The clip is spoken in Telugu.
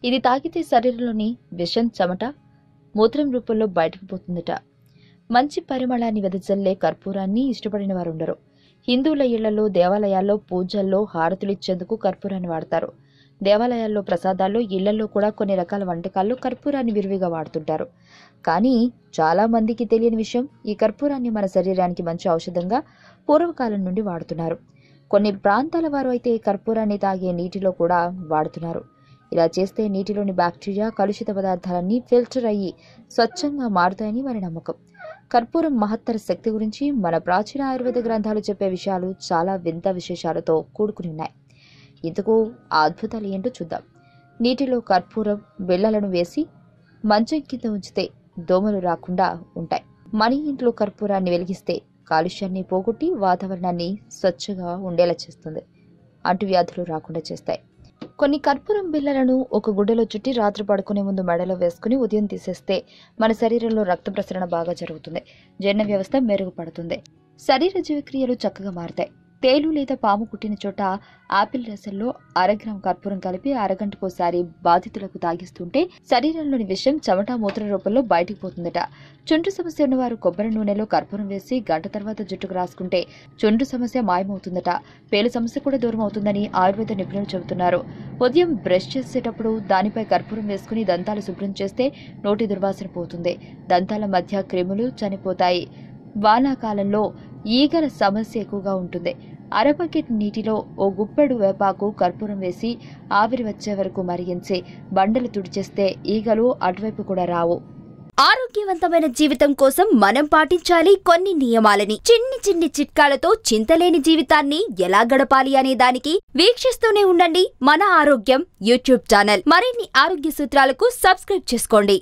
ఇది తాగితే శరీరంలోని విషం చెమట మూత్రం రూపంలో బయటకు పోతుందట. మంచి పరిమళాన్ని వెదజల్లే కర్పూరాన్ని ఇష్టపడిన వారుండరు. హిందువుల ఇళ్లలో, దేవాలయాల్లో పూజల్లో హారతులిచ్చేందుకు కర్పూరాన్ని వాడతారు. దేవాలయాల్లో, ప్రసాదాల్లో, ఇళ్లలో కూడా కొన్ని రకాల వంటకాల్లో కర్పూరాన్ని విరివిగా వాడుతుంటారు. కానీ చాలా మందికి తెలియని విషయం, ఈ కర్పూరాన్ని మన శరీరానికి మంచి ఔషధంగా పూర్వకాలం నుండి వాడుతున్నారు. కొన్ని ప్రాంతాల వారు అయితే కర్పూరాన్ని తాగే నీటిలో కూడా వాడుతున్నారు. ఇలా చేస్తే నీటిలోని బ్యాక్టీరియా, కలుషిత పదార్థాలన్నీ ఫిల్టర్ అయ్యి స్వచ్ఛంగా మారుతాయని వారి నమ్మకం. కర్పూరం మహత్తర శక్తి గురించి మన ప్రాచీన ఆయుర్వేద గ్రంథాలు చెప్పే విషయాలు చాలా వింత విశేషాలతో కూడుకుని ఉన్నాయి. ఇందుకు ఆ అద్భుతాలు ఏంటో చూద్దాం. నీటిలో కర్పూరం బిళ్ళలను వేసి మంచం కింద ఉంచితే దోమలు రాకుండా ఉంటాయి. మన ఇంట్లో కర్పూరాన్ని వెలిగిస్తే కాలుష్యాన్ని పోగొట్టి వాతావరణాన్ని స్వచ్ఛంగా ఉండేలా చేస్తుంది. అంటువ్యాధులు రాకుండా చేస్తాయి. కొన్ని కర్పూరం బిళ్ళలను ఒక గుడ్డలో చుట్టి రాత్రి పడుకునే ముందు మెడలో వేసుకుని ఉదయం తీసేస్తే మన శరీరంలో రక్త ప్రసరణ బాగా జరుగుతుంది. జీర్ణ వ్యవస్థ మెరుగుపడుతుంది. శరీర జీవక్రియలు చక్కగా మారుతాయి. తేలు లేదా పాము కుట్టిన చోట ఆపిల్ రసంలో అరగ్రామ్ కర్పూరం కలిపి అరగంటకోసారి బాధితులకు తాగిస్తుంటే శరీరంలోని విషం చెమట మూత్ర రూపంలో బయటికి పోతుందట. చుండ్రు సమస్య ఉన్నవారు కొబ్బరి నూనెలో కర్పూరం వేసి గంట తర్వాత జుట్టుకు రాసుకుంటే చుండ్రు సమస్య మాయమవుతుందట. పేలు సమస్య కూడా దూరం అవుతుందని ఆయుర్వేద నిపుణులు చెబుతున్నారు. ఉదయం బ్రష్ చేసేటప్పుడు దానిపై కర్పూరం వేసుకుని దంతాలు శుభ్రం చేస్తే నోటి దుర్వాసన పోతుంది. దంతాల మధ్య క్రిములు చనిపోతాయి. వానాకాలంలో ఈగల సమస్య ఎక్కువగా ఉంటుంది. అర బకెట్ నీటిలో ఓ గుప్పెడు వేపాకు కర్పూరం వేసి ఆవిరి వచ్చే వరకు మరిగించి బండలు తుడిచేస్తే ఈగలు అటువైపు కూడా రావు. ఆరోగ్యవంతమైన జీవితం కోసం మనం పాటించాలి కొన్ని నియమాలని. చిన్ని చిన్ని చిట్కాలతో చింతలేని జీవితాన్ని ఎలా గడపాలి అనే దానికి వీక్షిస్తూనే ఉండండి మన ఆరోగ్యం యూట్యూబ్ ఛానల్. మరిన్ని ఆరోగ్య సూత్రాలకు సబ్స్క్రైబ్ చేసుకోండి.